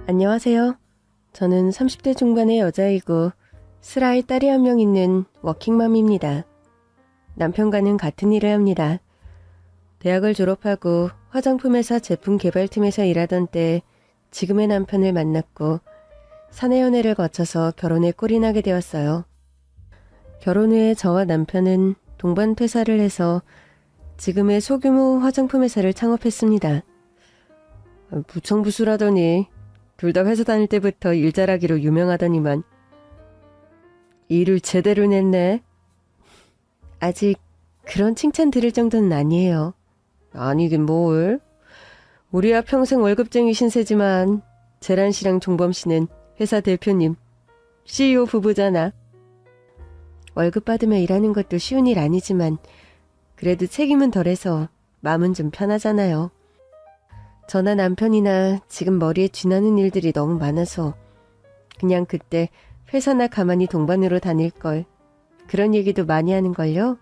안녕하세요. 저는 30대 중반의 여자이고 슬아의 딸이 한 명 있는 워킹맘입니다. 남편과는 같은 일을 합니다. 대학을 졸업하고 화장품 회사 제품 개발팀에서 일하던 때 지금의 남편을 만났고 사내 연애를 거쳐서 결혼에 꼴이 나게 되었어요. 결혼 후에 저와 남편은 동반 퇴사를 해서 지금의 소규모 화장품 회사를 창업했습니다. 부청부수라더니 둘 다 회사 다닐 때부터 일 잘하기로 유명하더니만 일을 제대로 냈네. 아직 그런 칭찬 들을 정도는 아니에요. 아니긴 뭘. 우리야 평생 월급쟁이 신세지만 재란 씨랑 종범 씨는 회사 대표님, CEO 부부잖아. 월급 받으며 일하는 것도 쉬운 일 아니지만 그래도 책임은 덜해서 마음은 좀 편하잖아요. 저나 남편이나 지금 머리에 쥐나는 일들이 너무 많아서 그냥 그때 회사나 가만히 동반으로 다닐걸. 그런 얘기도 많이 하는걸요.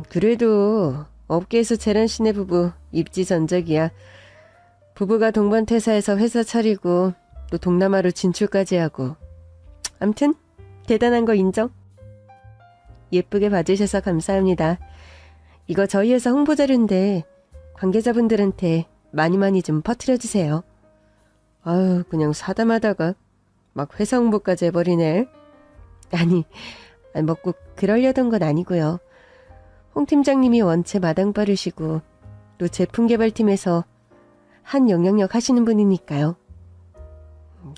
그래도 업계에서 재란 씨네 부부 입지전적이야. 부부가 동반 퇴사해서 회사 차리고 또 동남아로 진출까지 하고. 암튼 대단한 거 인정. 예쁘게 봐주셔서 감사합니다. 이거 저희 회사 홍보자료인데 관계자분들한테 많이 좀 퍼뜨려주세요. 아유, 그냥 사담하다가 막 회사 홍보까지 해버리네. 아니, 뭐 꼭 그러려던 건 아니고요. 홍 팀장님이 원체 마당 빠르시고 또 제품 개발팀에서 한 영향력 하시는 분이니까요.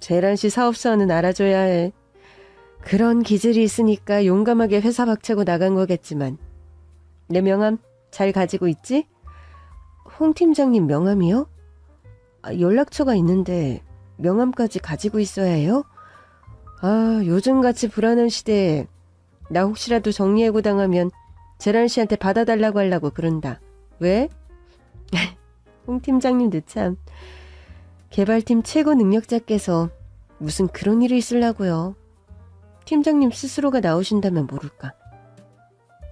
재란 씨 사업사는 알아줘야 해. 그런 기질이 있으니까 용감하게 회사 박차고 나간 거겠지만 내 명함 잘 가지고 있지? 홍 팀장님 명함이요? 연락처가 있는데 명함까지 가지고 있어야 해요? 요즘같이 불안한 시대에 나 혹시라도 정리해고 당하면 재란 씨한테 받아달라고 하려고 그런다. 왜? 홍 팀장님도 참 개발팀 최고 능력자께서 무슨 그런 일이 있으려고요. 팀장님 스스로가 나오신다면 모를까.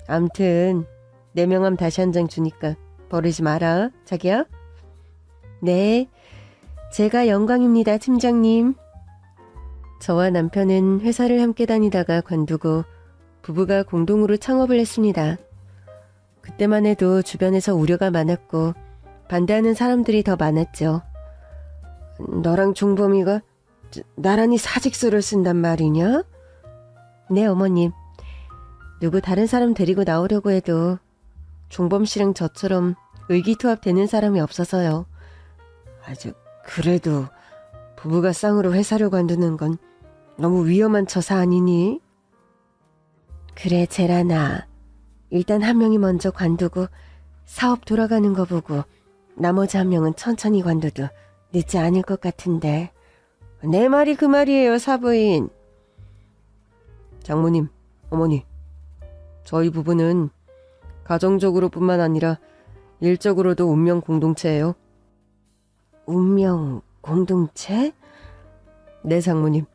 암튼 내 명함 다시 한 장 주니까 버리지 마라, 자기야. 네, 제가 영광입니다, 팀장님. 저와 남편은 회사를 함께 다니다가 관두고 부부가 공동으로 창업을 했습니다. 그때만 해도 주변에서 우려가 많았고 반대하는 사람들이 더 많았죠. 너랑 종범이가 나란히 사직서를 쓴단 말이냐? 네, 어머님. 누구 다른 사람 데리고 나오려고 해도 종범 씨랑 저처럼 의기투합되는 사람이 없어서요. 그래도 부부가 쌍으로 회사를 관두는 건 너무 위험한 처사 아니니? 그래, 재란아. 일단 한 명이 먼저 관두고 사업 돌아가는 거 보고 나머지 한 명은 천천히 관둬도 늦지 않을 것 같은데. 내 말이 그 말이에요, 사부인. 장모님, 어머니. 저희 부부는 가정적으로뿐만 아니라 일적으로도 운명 공동체예요. 운명 공동체? 네, 장모님.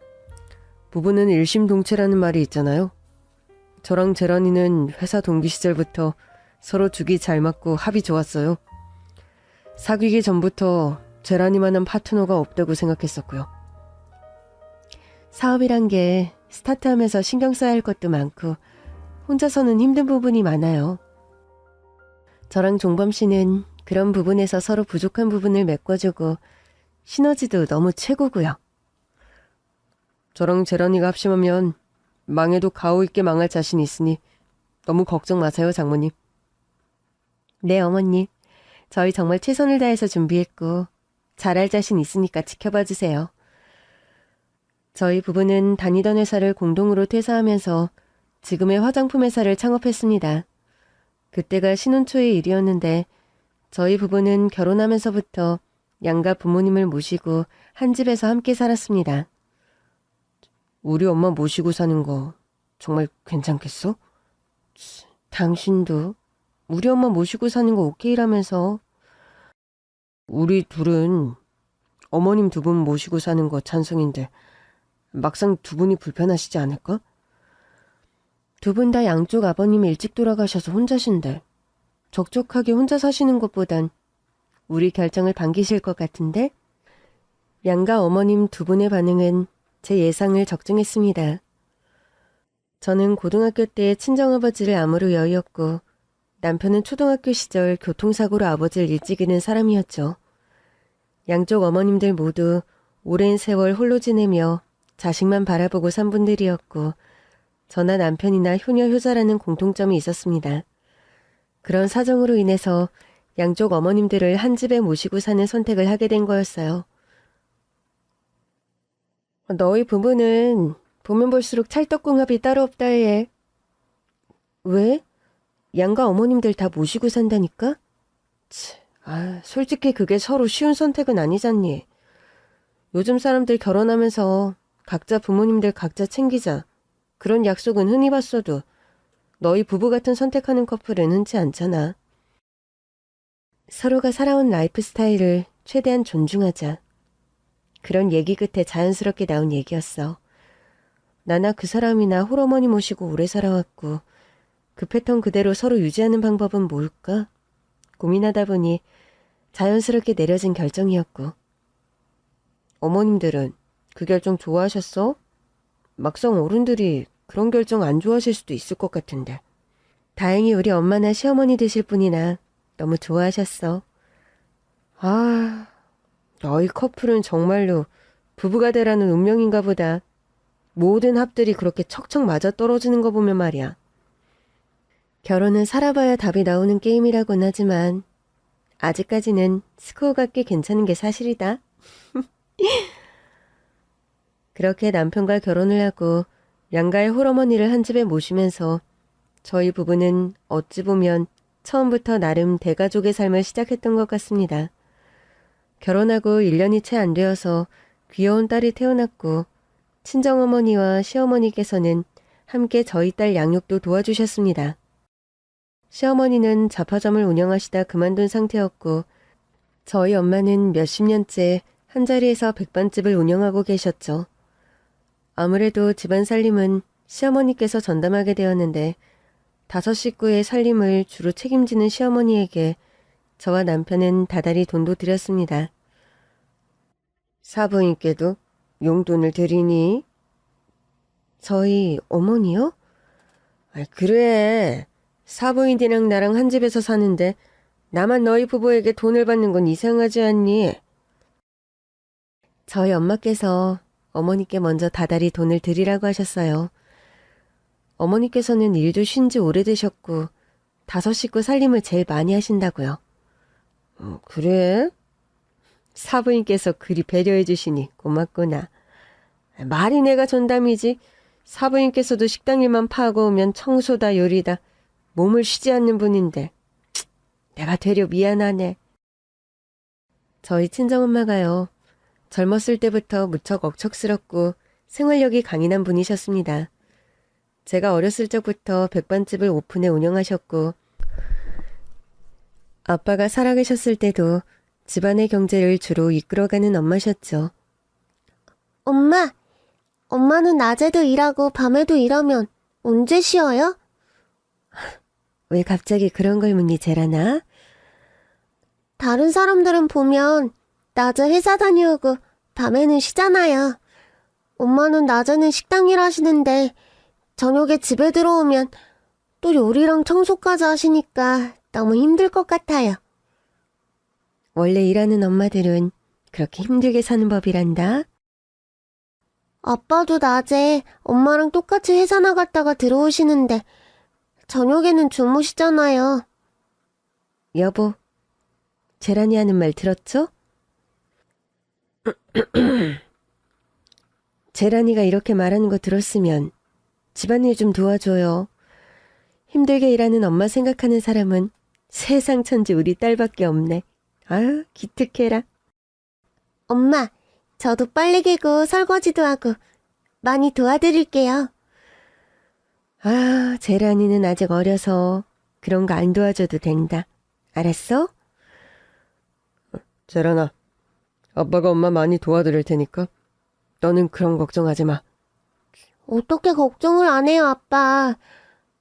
부부는 일심동체라는 말이 있잖아요. 저랑 재란이는 회사 동기 시절부터 서로 죽이 잘 맞고 합이 좋았어요. 사귀기 전부터 재란이만한 파트너가 없다고 생각했었고요. 사업이란 게 스타트하면서 신경 써야 할 것도 많고 혼자서는 힘든 부분이 많아요. 저랑 종범 씨는 그런 부분에서 서로 부족한 부분을 메꿔주고 시너지도 너무 최고고요. 저랑 재란이가 합심하면 망해도 가오 있게 망할 자신 있으니 너무 걱정 마세요, 장모님. 네, 어머님. 저희 정말 최선을 다해서 준비했고 잘할 자신 있으니까 지켜봐 주세요. 저희 부부는 다니던 회사를 공동으로 퇴사하면서 지금의 화장품 회사를 창업했습니다. 그때가 신혼 초의 일이었는데 저희 부부는 결혼하면서부터 양가 부모님을 모시고 한 집에서 함께 살았습니다. 우리 엄마 모시고 사는 거 정말 괜찮겠어? 당신도 우리 엄마 모시고 사는 거 오케이라면서. 우리 둘은 어머님 두 분 모시고 사는 거 찬성인데 막상 두 분이 불편하시지 않을까? 두 분 다 양쪽 아버님이 일찍 돌아가셔서 혼자신데 적적하게 혼자 사시는 것보단 우리 결정을 반기실 것 같은데? 양가 어머님 두 분의 반응은 제 예상을 적중했습니다. 저는 고등학교 때 친정아버지를 암으로 여의었고 남편은 초등학교 시절 교통사고로 아버지를 일찍 잃은 사람이었죠. 양쪽 어머님들 모두 오랜 세월 홀로 지내며 자식만 바라보고 산 분들이었고 저나 남편이나 효녀효자라는 공통점이 있었습니다. 그런 사정으로 인해서 양쪽 어머님들을 한 집에 모시고 사는 선택을 하게 된 거였어요. 너희 부부는 보면 볼수록 찰떡궁합이 따로 없다 해. 왜? 양가 어머님들 다 모시고 산다니까? 솔직히 그게 서로 쉬운 선택은 아니잖니. 요즘 사람들 결혼하면서 각자 부모님들 각자 챙기자. 그런 약속은 흔히 봤어도 너희 부부 같은 선택하는 커플은 흔치 않잖아. 서로가 살아온 라이프 스타일을 최대한 존중하자. 그런 얘기 끝에 자연스럽게 나온 얘기였어. 나나 그 사람이나 홀어머니 모시고 오래 살아왔고 그 패턴 그대로 서로 유지하는 방법은 뭘까? 고민하다 보니 자연스럽게 내려진 결정이었고. 어머님들은 그 결정 좋아하셨어? 막상 어른들이 그런 결정 안 좋아하실 수도 있을 것 같은데. 다행히 우리 엄마나 시어머니 되실 분이나 너무 좋아하셨어. 너희 커플은 정말로 부부가 되라는 운명인가 보다. 모든 합들이 그렇게 척척 맞아 떨어지는 거 보면 말이야. 결혼은 살아봐야 답이 나오는 게임이라곤 하지만 아직까지는 스코어가 꽤 괜찮은 게 사실이다. 그렇게 남편과 결혼을 하고 양가의 홀어머니를 한 집에 모시면서 저희 부부는 어찌 보면 처음부터 나름 대가족의 삶을 시작했던 것 같습니다. 결혼하고 1년이 채 안 되어서 귀여운 딸이 태어났고 친정어머니와 시어머니께서는 함께 저희 딸 양육도 도와주셨습니다. 시어머니는 잡화점을 운영하시다 그만둔 상태였고 저희 엄마는 몇십 년째 한자리에서 백반집을 운영하고 계셨죠. 아무래도 집안 살림은 시어머니께서 전담하게 되었는데 5 식구의 살림을 주로 책임지는 시어머니에게 저와 남편은 다달이 돈도 드렸습니다. 사부인께도 용돈을 드리니? 저희 어머니요? 그래. 사부인이랑 나랑 한 집에서 사는데 나만 너희 부부에게 돈을 받는 건 이상하지 않니? 저희 엄마께서 어머니께 먼저 다달이 돈을 드리라고 하셨어요. 어머니께서는 일도 쉰 지 오래되셨고 5 식구 살림을 제일 많이 하신다고요. 그래? 사부인께서 그리 배려해 주시니 고맙구나. 말이 내가 전담이지. 사부인께서도 식당 일만 파고 오면 청소다 요리다 몸을 쉬지 않는 분인데 내가 되려 미안하네. 저희 친정엄마가요. 젊었을 때부터 무척 억척스럽고 생활력이 강인한 분이셨습니다. 제가 어렸을 적부터 백반집을 오픈해 운영하셨고 아빠가 살아계셨을 때도 집안의 경제를 주로 이끌어가는 엄마셨죠. 엄마는 낮에도 일하고 밤에도 일하면 언제 쉬어요? 왜 갑자기 그런 걸 묻니, 제라나? 다른 사람들은 보면 낮에 회사 다녀오고 밤에는 쉬잖아요. 엄마는 낮에는 식당 일 하시는데 저녁에 집에 들어오면 또 요리랑 청소까지 하시니까 너무 힘들 것 같아요. 원래 일하는 엄마들은 그렇게 힘들게 사는 법이란다. 아빠도 낮에 엄마랑 똑같이 회사 나갔다가 들어오시는데 저녁에는 주무시잖아요. 여보, 제란이 하는 말 들었죠? 제란이가 이렇게 말하는 거 들었으면 집안일 좀 도와줘요. 힘들게 일하는 엄마 생각하는 사람은 세상 천지 우리 딸밖에 없네. 아유, 기특해라. 엄마, 저도 빨래 개고 설거지도 하고 많이 도와드릴게요. 제란이는 아직 어려서 그런 거 안 도와줘도 된다. 알았어? 제란아, 아빠가 엄마 많이 도와드릴 테니까 너는 그런 걱정하지 마. 어떻게 걱정을 안 해요, 아빠.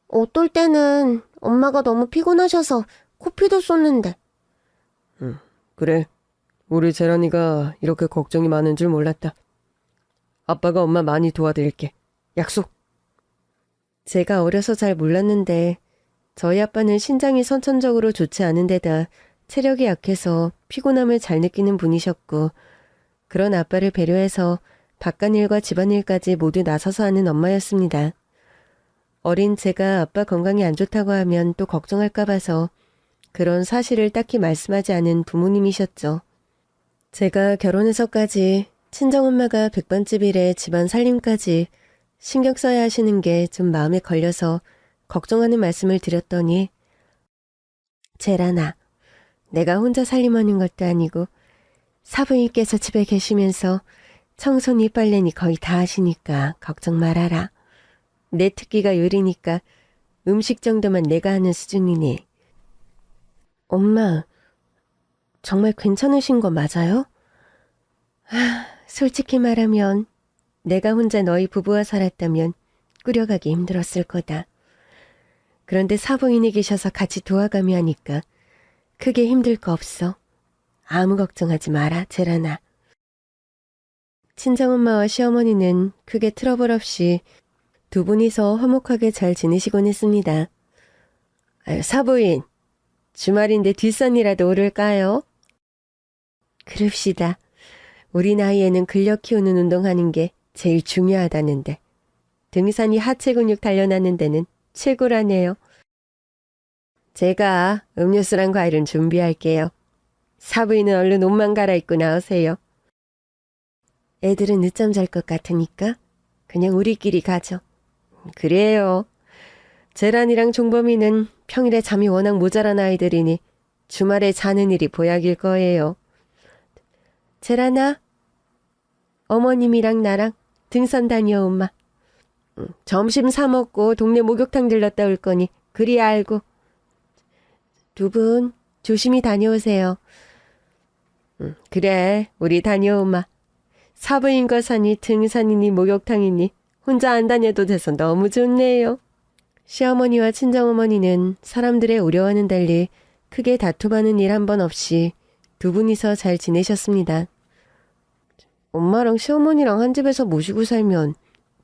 어떨 때는 엄마가 너무 피곤하셔서 코피도 쏟는데. 그래. 우리 재란이가 이렇게 걱정이 많은 줄 몰랐다. 아빠가 엄마 많이 도와드릴게. 약속. 제가 어려서 잘 몰랐는데 저희 아빠는 신장이 선천적으로 좋지 않은 데다 체력이 약해서 피곤함을 잘 느끼는 분이셨고, 그런 아빠를 배려해서 바깥일과 집안일까지 모두 나서서 하는 엄마였습니다. 어린 제가 아빠 건강이 안 좋다고 하면 또 걱정할까 봐서 그런 사실을 딱히 말씀하지 않은 부모님이셨죠. 제가 결혼해서까지 친정엄마가 백반집일에 집안 살림까지 신경 써야 하시는 게 좀 마음에 걸려서 걱정하는 말씀을 드렸더니, 재란아, 내가 혼자 살림하는 것도 아니고 사부인께서 집에 계시면서 청소니 빨래니 거의 다 하시니까 걱정 말아라. 내 특기가 요리니까 음식 정도만 내가 하는 수준이니. 엄마, 정말 괜찮으신 거 맞아요? 솔직히 말하면 내가 혼자 너희 부부와 살았다면 꾸려가기 힘들었을 거다. 그런데 사부인이 계셔서 같이 도와가며 하니까 크게 힘들 거 없어. 아무 걱정하지 마라, 재란아. 친정엄마와 시어머니는 크게 트러블 없이 두 분이서 화목하게 잘 지내시곤 했습니다. 사부인, 주말인데 뒷산이라도 오를까요? 그럽시다. 우리 나이에는 근력 키우는 운동하는 게 제일 중요하다는데 등산이 하체 근육 단련하는 데는 최고라네요. 제가 음료수랑 과일은 준비할게요. 사부인은 얼른 옷만 갈아입고 나오세요. 애들은 늦잠 잘 것 같으니까 그냥 우리끼리 가죠. 그래요. 재란이랑 종범이는 평일에 잠이 워낙 모자란 아이들이니 주말에 자는 일이 보약일 거예요. 재란아, 어머님이랑 나랑 등산 다녀오마. 점심 사 먹고 동네 목욕탕 들렀다 올 거니 그리 알고. 두 분 조심히 다녀오세요. 그래, 우리 다녀오마. 사부인과 산이 등산이니 목욕탕이니 혼자 안 다녀도 돼서 너무 좋네요. 시어머니와 친정어머니는 사람들의 우려와는 달리 크게 다툼하는 일 한 번 없이 두 분이서 잘 지내셨습니다. 엄마랑 시어머니랑 한 집에서 모시고 살면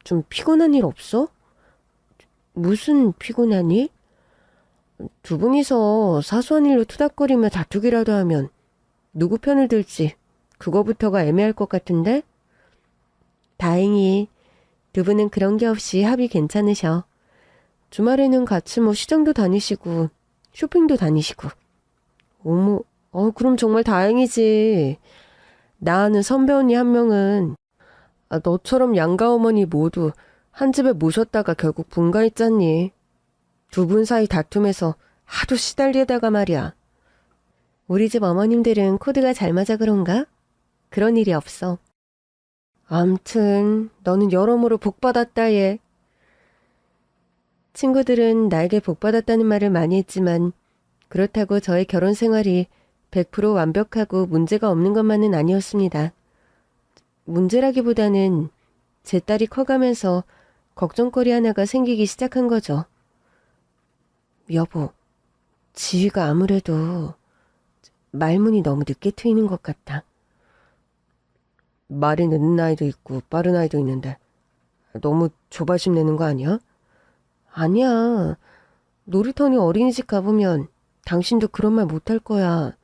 좀 피곤한 일 없어? 무슨 피곤한 일? 두 분이서 사소한 일로 투닥거리며 다투기라도 하면 누구 편을 들지 그거부터가 애매할 것 같은데? 다행히 두 분은 그런 게 없이 합이 괜찮으셔. 주말에는 같이 시장도 다니시고 쇼핑도 다니시고. 어머, 그럼 정말 다행이지. 나 아는 선배 언니 한 명은 너처럼 양가 어머니 모두 한 집에 모셨다가 결국 분가했잖니. 두 분 사이 다툼에서 하도 시달리다가 말이야. 우리 집 어머님들은 코드가 잘 맞아 그런가? 그런 일이 없어. 암튼 너는 여러모로 복받았다 얘. 친구들은 나에게 복받았다는 말을 많이 했지만 그렇다고 저의 결혼 생활이 100% 완벽하고 문제가 없는 것만은 아니었습니다. 문제라기보다는 제 딸이 커가면서 걱정거리 하나가 생기기 시작한 거죠. 여보, 지희가 아무래도 말문이 너무 늦게 트이는 것 같아. 말이 늦는 아이도 있고 빠른 아이도 있는데 너무 조바심 내는 거 아니야? 아니야. 놀이터니 어린이집 가보면 당신도 그런 말 못할 거야.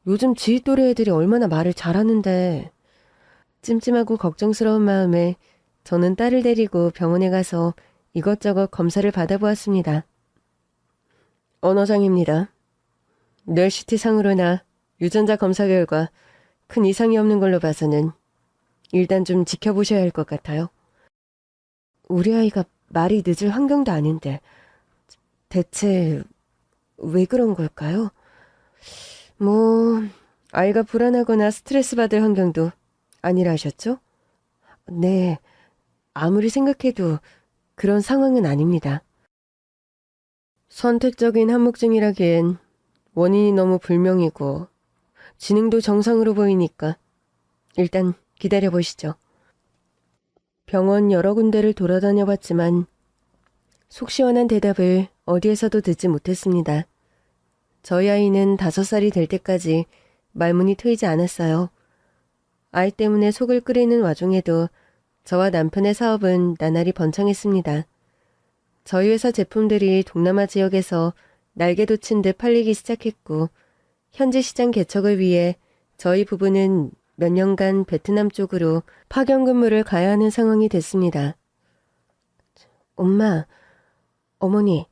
요즘 지희 또래 애들이 얼마나 말을 잘하는데. 찜찜하고 걱정스러운 마음에 저는 딸을 데리고 병원에 가서 이것저것 검사를 받아보았습니다. 언어장입니다. 뇌 CT상으로나 유전자 검사 결과 큰 이상이 없는 걸로 봐서는 일단 좀 지켜보셔야 할 것 같아요. 우리 아이가 말이 늦을 환경도 아닌데 대체 왜 그런 걸까요? 아이가 불안하거나 스트레스 받을 환경도 아니라 하셨죠? 네, 아무리 생각해도 그런 상황은 아닙니다. 선택적인 한묵증이라기엔 원인이 너무 불명이고 지능도 정상으로 보이니까 일단 기다려보시죠. 병원 여러 군데를 돌아다녀봤지만 속 시원한 대답을 어디에서도 듣지 못했습니다. 저희 아이는 5살이 될 때까지 말문이 트이지 않았어요. 아이 때문에 속을 끓이는 와중에도 저와 남편의 사업은 나날이 번창했습니다. 저희 회사 제품들이 동남아 지역에서 날개 돋친 듯 팔리기 시작했고 현지 시장 개척을 위해 저희 부부는 몇 년간 베트남 쪽으로 파견 근무를 가야 하는 상황이 됐습니다. 엄마, 어머니,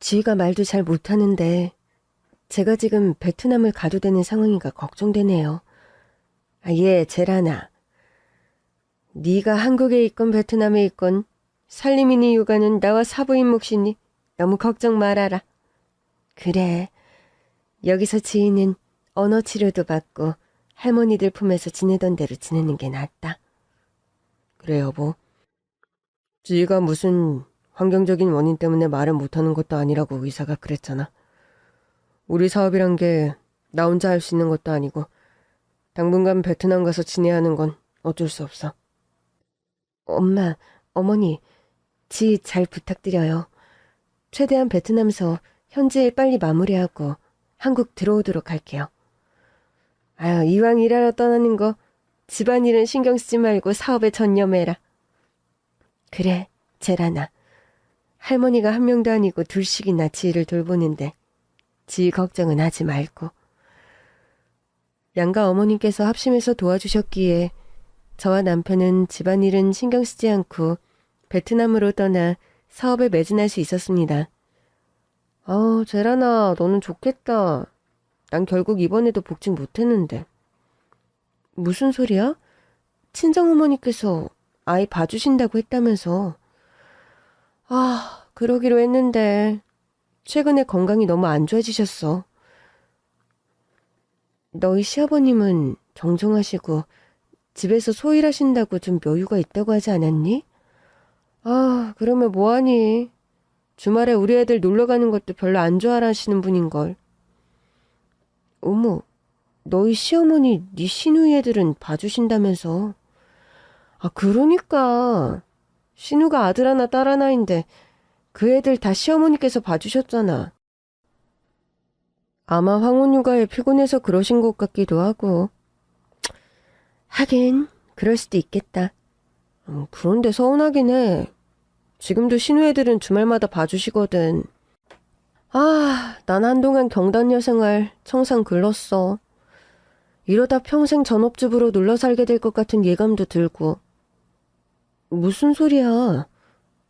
지희가 말도 잘 못하는데 제가 지금 베트남을 가도 되는 상황인가 걱정되네요. 예, 제라나. 네가 한국에 있건 베트남에 있건 살림이니 육아는 나와 사부인 몫이니 너무 걱정 말아라. 그래. 여기서 지희는 언어 치료도 받고 할머니들 품에서 지내던 대로 지내는 게 낫다. 그래 여보. 지희가 무슨 환경적인 원인 때문에 말을 못하는 것도 아니라고 의사가 그랬잖아. 우리 사업이란 게 나 혼자 할 수 있는 것도 아니고 당분간 베트남 가서 지내야 하는 건 어쩔 수 없어. 엄마, 어머니, 지희 잘 부탁드려요. 최대한 베트남에서 현지 일 빨리 마무리하고 한국 들어오도록 할게요. 아유, 이왕 일하러 떠나는 거 집안일은 신경 쓰지 말고 사업에 전념해라. 그래, 제라나. 할머니가 한 명도 아니고 둘씩이나 지희를 돌보는데 지희 걱정은 하지 말고. 양가 어머님께서 합심해서 도와주셨기에 저와 남편은 집안일은 신경 쓰지 않고 베트남으로 떠나 사업에 매진할 수 있었습니다. 제라나, 너는 좋겠다. 난 결국 이번에도 복직 못했는데. 무슨 소리야? 친정어머니께서 아이 봐주신다고 했다면서. 그러기로 했는데 최근에 건강이 너무 안 좋아지셨어. 너희 시아버님은 정정하시고 집에서 소일하신다고 좀 여유가 있다고 하지 않았니? 그러면 뭐하니? 주말에 우리 애들 놀러 가는 것도 별로 안 좋아하시는 분인걸. 어머, 너희 시어머니 네 시누이 애들은 봐주신다면서. 그러니까. 신우가 아들 하나 딸 하나인데 그 애들 다 시어머니께서 봐주셨잖아. 아마 황혼육아에 피곤해서 그러신 것 같기도 하고. 하긴 그럴 수도 있겠다. 그런데 서운하긴 해. 지금도 신우 애들은 주말마다 봐주시거든. 난 한동안 경단녀 생활 청산 글렀어. 이러다 평생 전업주부로 눌러 살게 될 것 같은 예감도 들고. 무슨 소리야.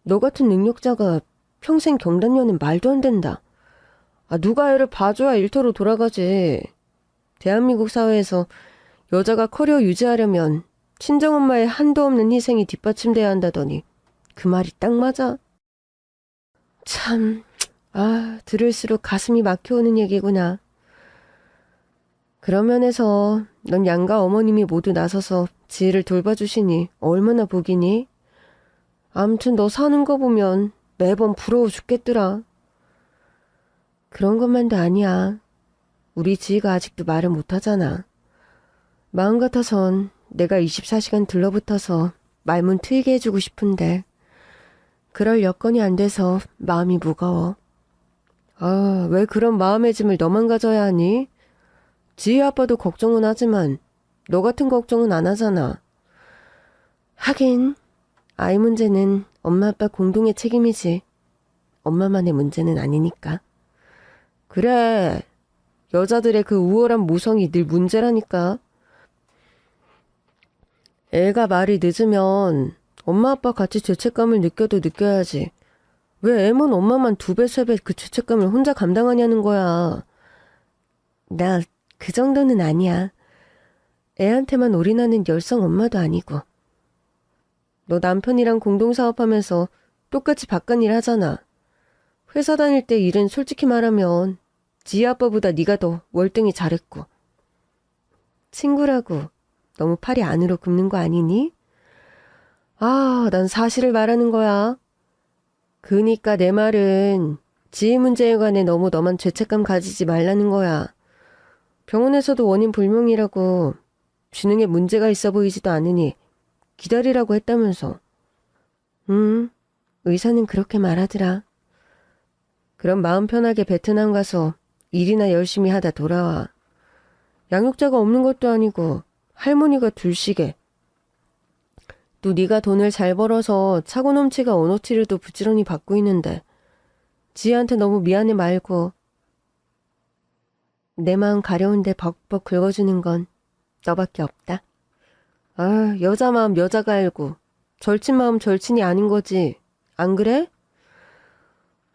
너 같은 능력자가 평생 경단녀는 말도 안 된다. 누가 애를 봐줘야 일터로 돌아가지. 대한민국 사회에서 여자가 커리어 유지하려면 친정엄마의 한도 없는 희생이 뒷받침돼야 한다더니 그 말이 딱 맞아. 참, 들을수록 가슴이 막혀오는 얘기구나. 그런 면에서 넌 양가 어머님이 모두 나서서 지혜를 돌봐주시니 얼마나 복이니? 아무튼 너 사는 거 보면 매번 부러워 죽겠더라. 그런 것만도 아니야. 우리 지희가 아직도 말을 못하잖아. 마음 같아선 내가 24시간 들러붙어서 말문 트이게 해주고 싶은데 그럴 여건이 안 돼서 마음이 무거워. 왜 그런 마음의 짐을 너만 가져야 하니? 지희 아빠도 걱정은 하지만 너 같은 걱정은 안 하잖아. 하긴 아이 문제는 엄마 아빠 공동의 책임이지. 엄마만의 문제는 아니니까. 그래. 여자들의 그 우월한 모성이 늘 문제라니까. 애가 말이 늦으면 엄마 아빠 같이 죄책감을 느껴도 느껴야지. 왜 애먼 엄마만 2배, 3배 그 죄책감을 혼자 감당하냐는 거야. 나 그 정도는 아니야. 애한테만 올인하는 열성 엄마도 아니고. 너 남편이랑 공동사업하면서 똑같이 바깥일 하잖아. 회사 다닐 때 일은 솔직히 말하면 지희 아빠보다 네가 더 월등히 잘했고. 친구라고 너무 팔이 안으로 굽는 거 아니니? 난 사실을 말하는 거야. 그니까 내 말은 지희 문제에 관해 너무 너만 죄책감 가지지 말라는 거야. 병원에서도 원인 불명이라고 지능에 문제가 있어 보이지도 않으니 기다리라고 했다면서. 의사는 그렇게 말하더라. 그럼 마음 편하게 베트남 가서 일이나 열심히 하다 돌아와. 양육자가 없는 것도 아니고 할머니가 둘씩에. 또 네가 돈을 잘 벌어서 차고 넘치가 언어치료도 부지런히 받고 있는데 지혜한테 너무 미안해 말고. 내 마음 가려운데 벅벅 긁어주는 건 너밖에 없다. 아, 여자 마음 여자가 알고 절친 마음 절친이 아닌 거지. 안 그래?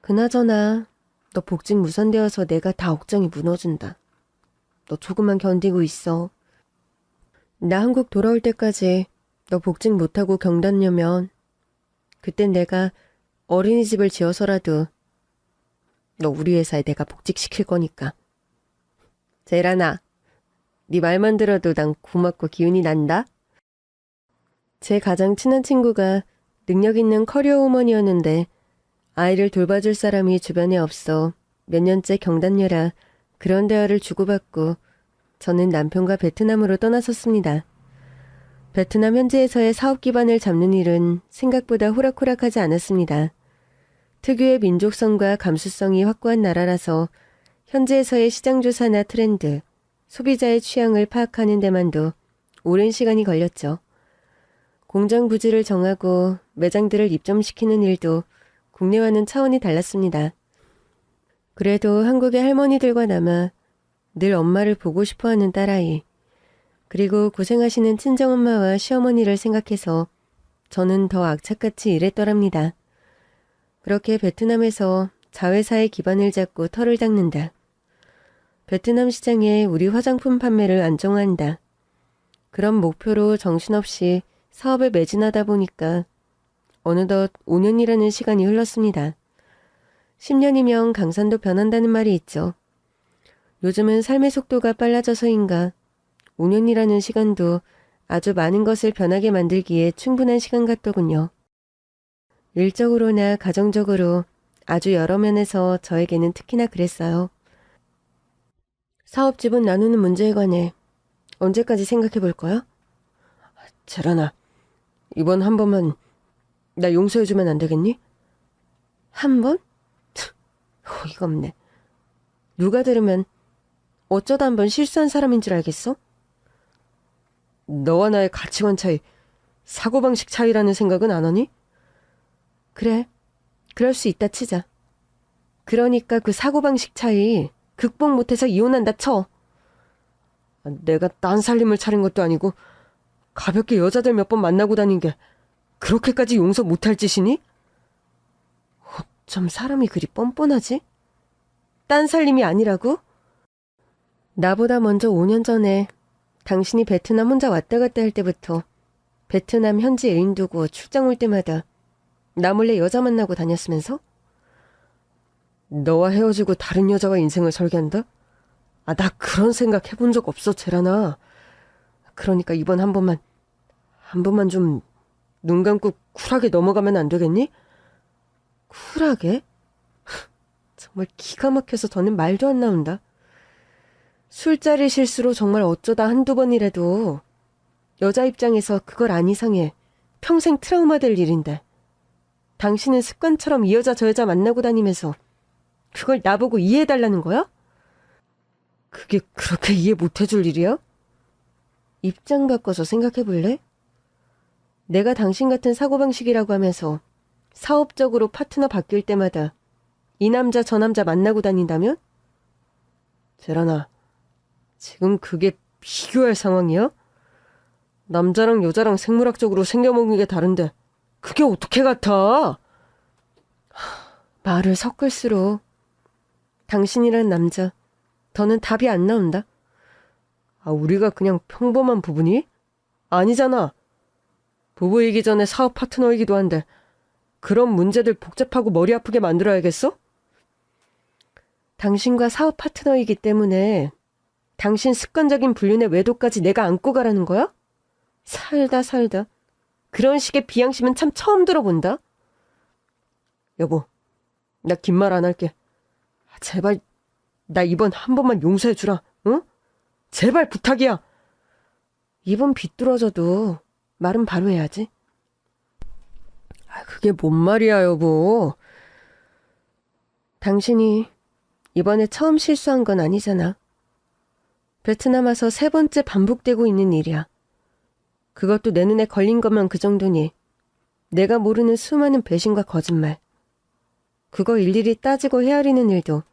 그나저나 너 복직 무산되어서 내가 다 억장이 무너진다. 너 조금만 견디고 있어. 나 한국 돌아올 때까지 너 복직 못하고 경단녀면 그땐 내가 어린이집을 지어서라도 너 우리 회사에 내가 복직시킬 거니까. 제라나, 네 말만 들어도 난 고맙고 기운이 난다. 제 가장 친한 친구가 능력 있는 커리어 우먼이었는데 아이를 돌봐줄 사람이 주변에 없어 몇 년째 경단녀라 그런 대화를 주고받고 저는 남편과 베트남으로 떠나섰습니다. 베트남 현지에서의 사업 기반을 잡는 일은 생각보다 호락호락하지 않았습니다. 특유의 민족성과 감수성이 확고한 나라라서 현지에서의 시장 조사나 트렌드, 소비자의 취향을 파악하는 데만도 오랜 시간이 걸렸죠. 공장 부지를 정하고 매장들을 입점시키는 일도 국내와는 차원이 달랐습니다. 그래도 한국의 할머니들과 남아 늘 엄마를 보고 싶어하는 딸아이, 그리고 고생하시는 친정엄마와 시어머니를 생각해서 저는 더 악착같이 일했더랍니다. 그렇게 베트남에서 자회사의 기반을 잡고 털을 닦는다. 베트남 시장에 우리 화장품 판매를 안정화한다. 그런 목표로 정신없이 사업에 매진하다 보니까 어느덧 5년이라는 시간이 흘렀습니다. 10년이면 강산도 변한다는 말이 있죠. 요즘은 삶의 속도가 빨라져서인가 5년이라는 시간도 아주 많은 것을 변하게 만들기에 충분한 시간 같더군요. 일적으로나 가정적으로 아주 여러 면에서 저에게는 특히나 그랬어요. 사업 지분 나누는 문제에 관해 언제까지 생각해 볼 거야? 제라나, 이번 한 번만 나 용서해주면 안 되겠니? 한 번? 어이가 없네. 누가 들으면 어쩌다 한 번 실수한 사람인 줄 알겠어? 너와 나의 가치관 차이, 사고방식 차이라는 생각은 안 하니? 그래, 그럴 수 있다 치자. 그러니까 그 사고방식 차이 극복 못해서 이혼한다 쳐. 내가 딴 살림을 차린 것도 아니고 가볍게 여자들 몇 번 만나고 다닌 게 그렇게까지 용서 못할 짓이니? 어쩜 사람이 그리 뻔뻔하지? 딴 살림이 아니라고? 나보다 먼저 5년 전에 당신이 베트남 혼자 왔다 갔다 할 때부터 베트남 현지 애인 두고 출장 올 때마다 나 몰래 여자 만나고 다녔으면서? 너와 헤어지고 다른 여자와 인생을 설계한다? 아, 나 그런 생각 해본 적 없어, 제라나. 그러니까 이번 한 번만 좀 눈 감고 쿨하게 넘어가면 안 되겠니? 쿨하게? 정말 기가 막혀서 더는 말도 안 나온다. 술자리 실수로 정말 어쩌다 한두 번이라도 여자 입장에서 그걸 안 이상해 평생 트라우마 될 일인데 당신은 습관처럼 이 여자 저 여자 만나고 다니면서 그걸 나보고 이해해달라는 거야? 그게 그렇게 이해 못해줄 일이야? 입장 바꿔서 생각해볼래? 내가 당신 같은 사고방식이라고 하면서 사업적으로 파트너 바뀔 때마다 이 남자 저 남자 만나고 다닌다면? 제라나, 지금 그게 비교할 상황이야? 남자랑 여자랑 생물학적으로 생겨먹는 게 다른데 그게 어떻게 같아? 말을 섞을수록 당신이란 남자, 더는 답이 안 나온다. 아, 우리가 그냥 평범한 부부니? 아니잖아. 부부이기 전에 사업 파트너이기도 한데 그런 문제들 복잡하고 머리 아프게 만들어야겠어? 당신과 사업 파트너이기 때문에 당신 습관적인 불륜의 외도까지 내가 안고 가라는 거야? 살다. 그런 식의 비양심은 참 처음 들어본다. 여보, 나 긴 말 안 할게. 제발 나 이번 한 번만 용서해주라. 응? 제발 부탁이야. 입은 비뚤어져도 말은 바로 해야지. 아, 그게 뭔 말이야, 여보. 당신이 이번에 처음 실수한 건 아니잖아. 베트남 와서 3번째 반복되고 있는 일이야. 그것도 내 눈에 걸린 것만 그 정도니 내가 모르는 수많은 배신과 거짓말. 그거 일일이 따지고 헤아리는 일도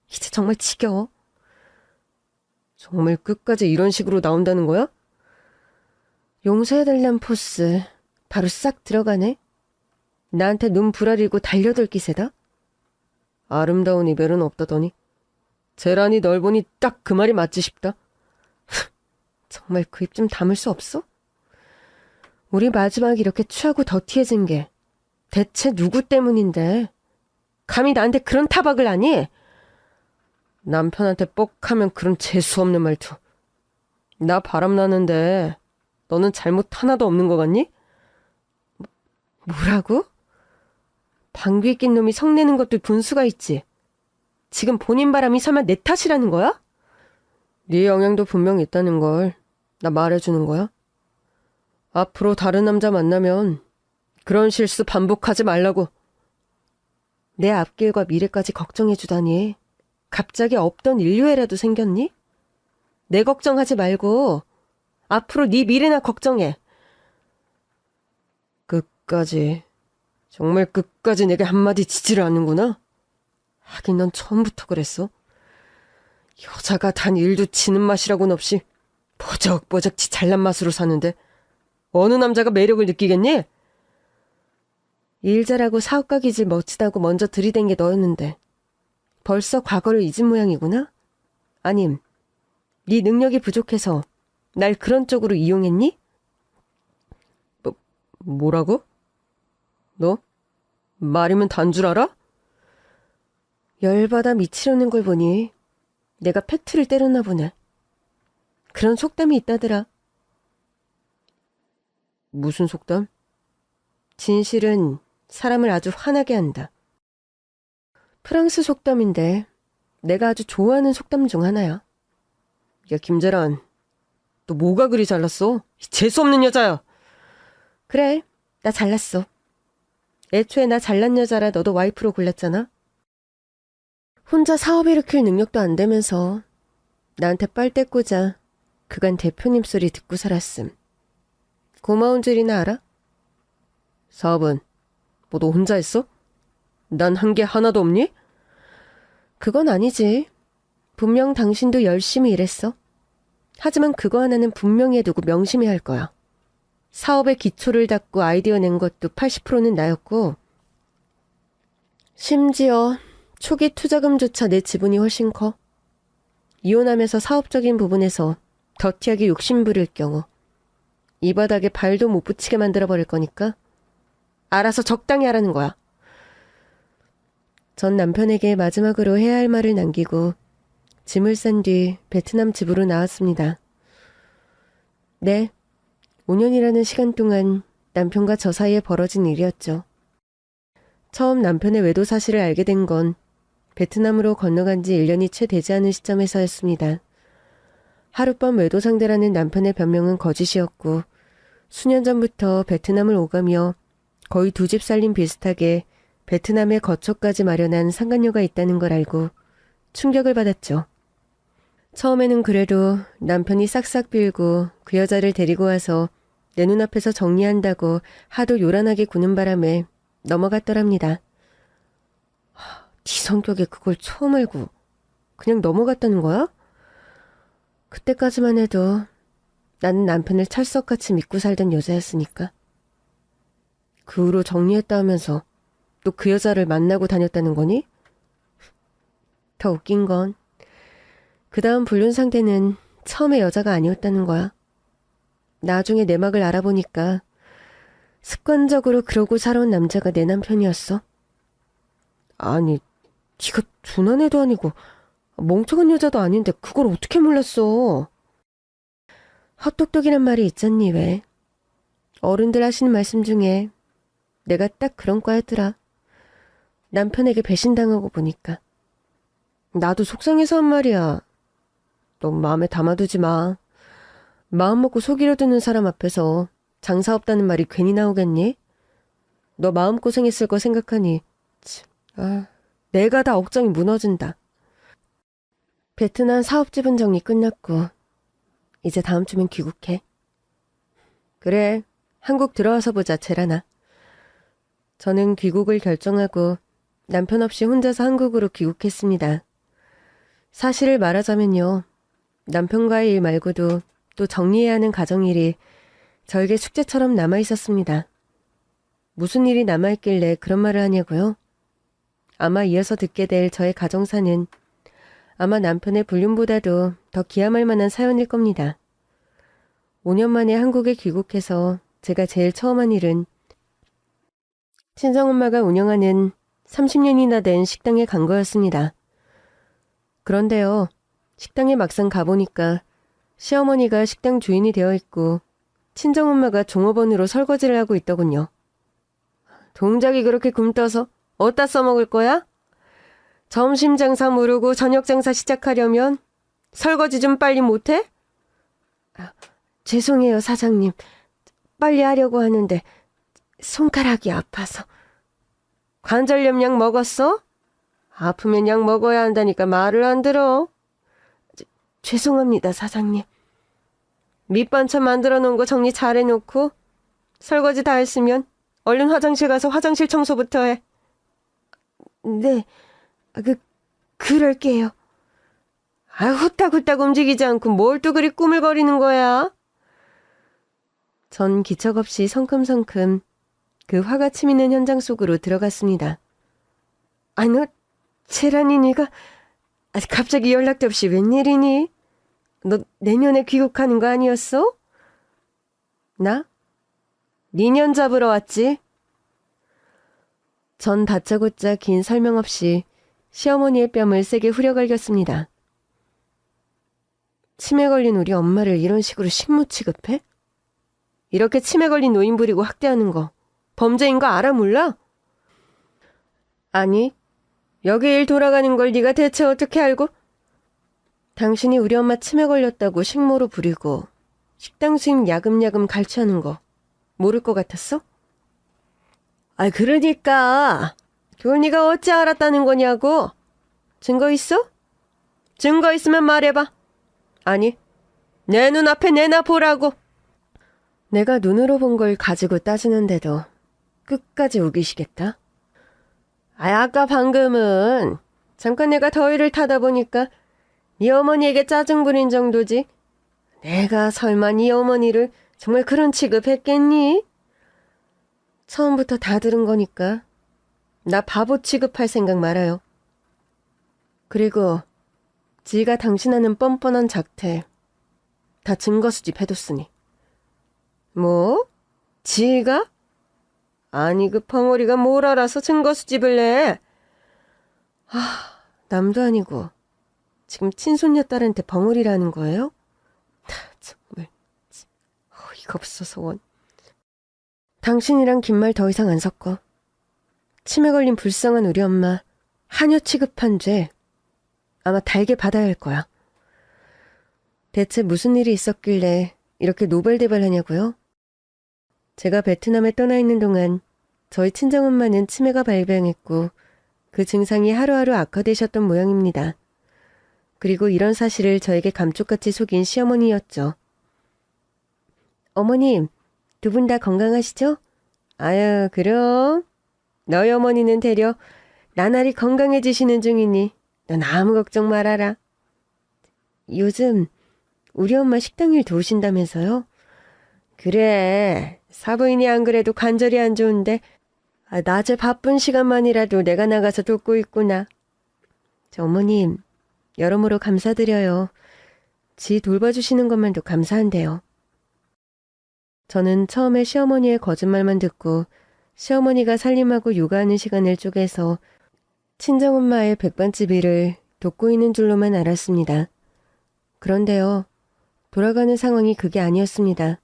이제 정말 지겨워. 정말 끝까지 이런 식으로 나온다는 거야? 용서해달란 포스 바로 싹 들어가네. 나한테 눈 부라리고 달려들 기세다. 아름다운 이별은 없다더니 재란이 널 보니 딱 그 말이 맞지 싶다. 정말 그 입 좀 다물 수 없어? 우리 마지막 이렇게 취하고 더티해진 게 대체 누구 때문인데? 감히 나한테 그런 타박을 하니? 남편한테 뻑하면 그런 재수없는 말투. 나 바람나는데 너는 잘못 하나도 없는 것 같니? 뭐라고? 방귀 낀 놈이 성내는 것도 분수가 있지. 지금 본인 바람이 설마 내 탓이라는 거야? 네 영향도 분명 있다는 걸 나 말해주는 거야? 앞으로 다른 남자 만나면 그런 실수 반복하지 말라고. 내 앞길과 미래까지 걱정해주다니 갑자기 없던 인류애라도 생겼니? 내 걱정하지 말고 앞으로 네 미래나 걱정해. 끝까지, 정말 끝까지 내게 한마디 지지를 않는구나. 하긴 넌 처음부터 그랬어. 여자가 단 일도 지는 맛이라고는 없이 버적버적지 잘난 맛으로 사는데 어느 남자가 매력을 느끼겠니? 일 잘하고 사업가 기질 멋지다고 먼저 들이댄 게 너였는데 벌써 과거를 잊은 모양이구나? 아님 네 능력이 부족해서 날 그런 쪽으로 이용했니? 뭐라고? 너? 말이면 단 줄 알아? 열받아 미치려는 걸 보니 내가 팩트를 때렸나 보네. 그런 속담이 있다더라. 무슨 속담? 진실은 사람을 아주 화나게 한다. 프랑스 속담인데 내가 아주 좋아하는 속담 중 하나야. 야, 김재란, 너 뭐가 그리 잘났어? 재수없는 여자야. 그래, 나 잘났어. 애초에 나 잘난 여자라 너도 와이프로 골랐잖아. 혼자 사업 일으킬 능력도 안 되면서 나한테 빨대 꽂아 그간 대표님 소리 듣고 살았음. 고마운 줄이나 알아? 사업은 뭐 너 혼자 했어? 난 한 게 하나도 없니? 그건 아니지. 분명 당신도 열심히 일했어. 하지만 그거 하나는 분명히 해두고 명심해야 할 거야. 사업의 기초를 닦고 아이디어 낸 것도 80%는 나였고 심지어 초기 투자금조차 내 지분이 훨씬 커. 이혼하면서 사업적인 부분에서 더티하게 욕심부릴 경우 이 바닥에 발도 못 붙이게 만들어버릴 거니까 알아서 적당히 하라는 거야. 전 남편에게 마지막으로 해야 할 말을 남기고 짐을 싼 뒤 베트남 집으로 나왔습니다. 네, 5년이라는 시간 동안 남편과 저 사이에 벌어진 일이었죠. 처음 남편의 외도 사실을 알게 된 건 베트남으로 건너간 지 1년이 채 되지 않은 시점에서였습니다. 하룻밤 외도 상대라는 남편의 변명은 거짓이었고 수년 전부터 베트남을 오가며 거의 2집 살림 비슷하게 베트남에 거처까지 마련한 상간녀가 있다는 걸 알고 충격을 받았죠. 처음에는 그래도 남편이 싹싹 빌고 그 여자를 데리고 와서 내 눈앞에서 정리한다고 하도 요란하게 구는 바람에 넘어갔더랍니다. 네 성격에 그걸 처음 알고 그냥 넘어갔다는 거야? 그때까지만 해도 나는 남편을 찰석같이 믿고 살던 여자였으니까. 그 후로 정리했다 하면서 또 그 여자를 만나고 다녔다는 거니? 더 웃긴 건 그 다음 불륜 상대는 처음에 여자가 아니었다는 거야. 나중에 내막을 알아보니까 습관적으로 그러고 살아온 남자가 내 남편이었어. 아니, 네가 둔한 애도 아니고 멍청한 여자도 아닌데 그걸 어떻게 몰랐어? 헛똑똑이란 말이 있잖니 왜. 어른들 하시는 말씀 중에 내가 딱 그런 과였더라. 남편에게 배신당하고 보니까. 나도 속상해서 한 말이야. 너무 마음에 담아두지 마. 마음 먹고 속이려 드는 사람 앞에서 장사 없다는 말이 괜히 나오겠니? 너 마음고생했을 거 생각하니 내가 다 억장이 무너진다. 베트남 사업 지분 정리 끝났고 이제 다음 주면 귀국해. 그래, 한국 들어와서 보자, 제라나. 저는 귀국을 결정하고 남편 없이 혼자서 한국으로 귀국했습니다. 사실을 말하자면요. 남편과의 일 말고도 또 정리해야 하는 가정일이 저에게 숙제처럼 남아있었습니다. 무슨 일이 남아있길래 그런 말을 하냐고요? 아마 이어서 듣게 될 저의 가정사는 아마 남편의 불륜보다도 더 기함할 만한 사연일 겁니다. 5년 만에 한국에 귀국해서 제가 제일 처음 한 일은 친정엄마가 운영하는 30년이나 된 식당에 간 거였습니다. 그런데요, 식당에 막상 가보니까 시어머니가 식당 주인이 되어 있고 친정엄마가 종업원으로 설거지를 하고 있더군요. 동작이 그렇게 굼떠서 어디다 써먹을 거야? 점심 장사 모르고 저녁 장사 시작하려면 설거지 좀 빨리 못해? 죄송해요, 사장님. 빨리 하려고 하는데 손가락이 아파서. 관절염 약 먹었어? 아프면 약 먹어야 한다니까 말을 안 들어. 죄송합니다, 사장님. 밑반찬 만들어 놓은 거 정리 잘 해놓고 설거지 다 했으면 얼른 화장실 가서 화장실 청소부터 해. 네, 그럴게요. 후딱후딱 움직이지 않고 뭘 또 그리 꾸물거리는 거야? 전 기척없이 성큼성큼 그 화가 치미는 현장 속으로 들어갔습니다. 너 제란이 네가 갑자기 연락도 없이 웬일이니? 너 내년에 귀국하는 거 아니었어? 나? 니년 잡으러 왔지? 전 다짜고짜 긴 설명 없이 시어머니의 뺨을 세게 후려갈겼습니다. 치매 걸린 우리 엄마를 이런 식으로 식무 취급해? 이렇게 치매 걸린 노인 부리고 학대하는 거 범죄인 거 알아 몰라? 아니, 여기 일 돌아가는 걸 네가 대체 어떻게 알고? 당신이 우리 엄마 치매 걸렸다고 식모로 부리고 식당 수입 야금야금 갈취하는 거 모를 것 같았어? 그러니까 그걸 네가 어찌 알았다는 거냐고. 증거 있어? 증거 있으면 말해봐. 아니, 내 눈앞에 내놔 보라고. 내가 눈으로 본 걸 가지고 따지는데도 끝까지 우기시겠다? 아까 방금은 잠깐 내가 더위를 타다 보니까 네 어머니에게 짜증 부린 정도지. 내가 설마 네 어머니를 정말 그런 취급했겠니? 처음부터 다 들은 거니까 나 바보 취급할 생각 말아요. 그리고 지가 당신하는 뻔뻔한 작태 다 증거 수집해뒀으니. 뭐? 지가? 아니 그 벙어리가 뭘 알아서 증거 수집을 해. 남도 아니고 지금 친손녀 딸한테 벙어리라는 거예요? 정말 어이가 없어서 원. 당신이랑 긴 말 더 이상 안 섞어. 치매 걸린 불쌍한 우리 엄마 하녀 취급한 죄 아마 달게 받아야 할 거야. 대체 무슨 일이 있었길래 이렇게 노발대발하냐고요? 제가 베트남에 떠나 있는 동안 저희 친정엄마는 치매가 발병했고 그 증상이 하루하루 악화되셨던 모양입니다. 그리고 이런 사실을 저에게 감쪽같이 속인 시어머니였죠. 어머님, 두 분 다 건강하시죠? 아유, 그럼. 너희 어머니는 되려 나날이 건강해지시는 중이니 넌 아무 걱정 말아라. 요즘 우리 엄마 식당 일 도우신다면서요? 그래, 사부인이 안 그래도 관절이 안 좋은데 낮에 바쁜 시간만이라도 내가 나가서 돕고 있구나. 어머님, 여러모로 감사드려요. 지 돌봐주시는 것만도 감사한데요. 저는 처음에 시어머니의 거짓말만 듣고 시어머니가 살림하고 육아하는 시간을 쪼개서 친정엄마의 백반집 일을 돕고 있는 줄로만 알았습니다. 그런데요, 돌아가는 상황이 그게 아니었습니다.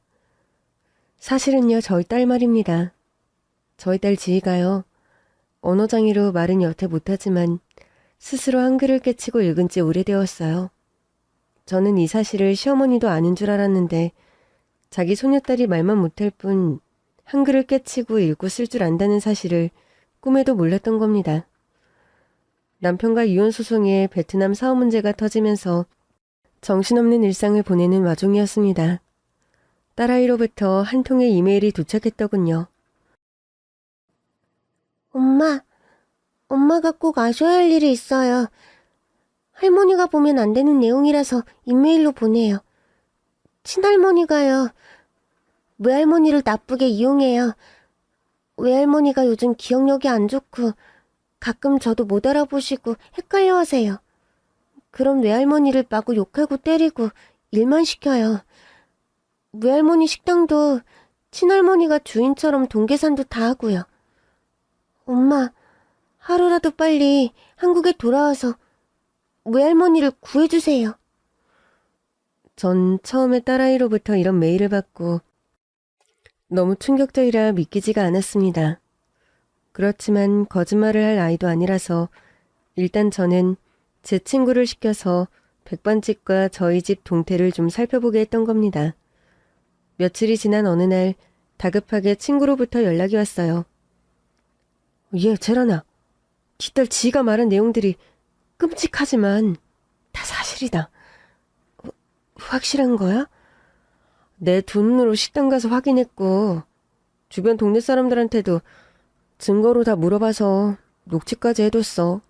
사실은요, 저희 딸 말입니다. 저희 딸 지희가요, 언어장애로 말은 여태 못하지만 스스로 한글을 깨치고 읽은 지 오래되었어요. 저는 이 사실을 시어머니도 아는 줄 알았는데 자기 소녀딸이 말만 못할 뿐 한글을 깨치고 읽고 쓸 줄 안다는 사실을 꿈에도 몰랐던 겁니다. 남편과 이혼 소송에 베트남 사업 문제가 터지면서 정신없는 일상을 보내는 와중이었습니다. 딸아이로부터 한 통의 이메일이 도착했더군요. 엄마가 꼭 아셔야 할 일이 있어요. 할머니가 보면 안 되는 내용이라서 이메일로 보내요. 친할머니가요. 외할머니를 나쁘게 이용해요. 외할머니가 요즘 기억력이 안 좋고 가끔 저도 못 알아보시고 헷갈려 하세요. 그럼 외할머니를 마구 욕하고 때리고 일만 시켜요. 외할머니 식당도 친할머니가 주인처럼 돈 계산도 다 하고요. 엄마, 하루라도 빨리 한국에 돌아와서 외할머니를 구해주세요. 전 처음에 딸아이로부터 이런 메일을 받고 너무 충격적이라 믿기지가 않았습니다. 그렇지만 거짓말을 할 아이도 아니라서 일단 저는 제 친구를 시켜서 백반집과 저희 집 동태를 좀 살펴보게 했던 겁니다. 며칠이 지난 어느 날 다급하게 친구로부터 연락이 왔어요. 재란아, 뒷딸 지가 말한 내용들이 끔찍하지만 다 사실이다. 확실한 거야? 내 돈으로 식당 가서 확인했고 주변 동네 사람들한테도 증거로 다 물어봐서 녹취까지 해뒀어.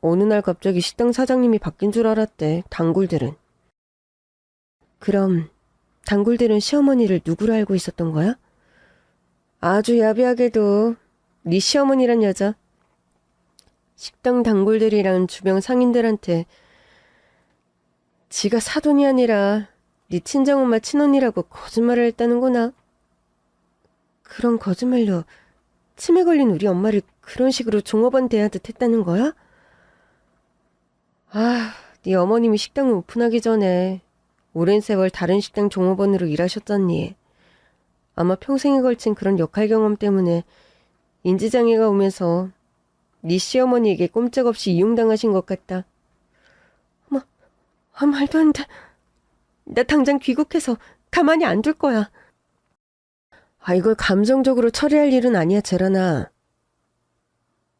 어느 날 갑자기 식당 사장님이 바뀐 줄 알았대, 단골들은. 그럼 단골들은 시어머니를 누구로 알고 있었던 거야? 아주 야비하게도 네 시어머니란 여자. 식당 단골들이랑 주변 상인들한테 지가 사돈이 아니라 네 친정엄마 친언니라고 거짓말을 했다는구나. 그런 거짓말로 치매 걸린 우리 엄마를 그런 식으로 종업원 대하듯 했다는 거야? 네 어머님이 식당을 오픈하기 전에 오랜 세월 다른 식당 종업원으로 일하셨잖니. 아마 평생에 걸친 그런 역할 경험 때문에 인지장애가 오면서 네 시어머니에게 꼼짝없이 이용당하신 것 같다. 말도 안 돼. 나 당장 귀국해서 가만히 안 둘 거야. 이걸 감정적으로 처리할 일은 아니야, 재란아.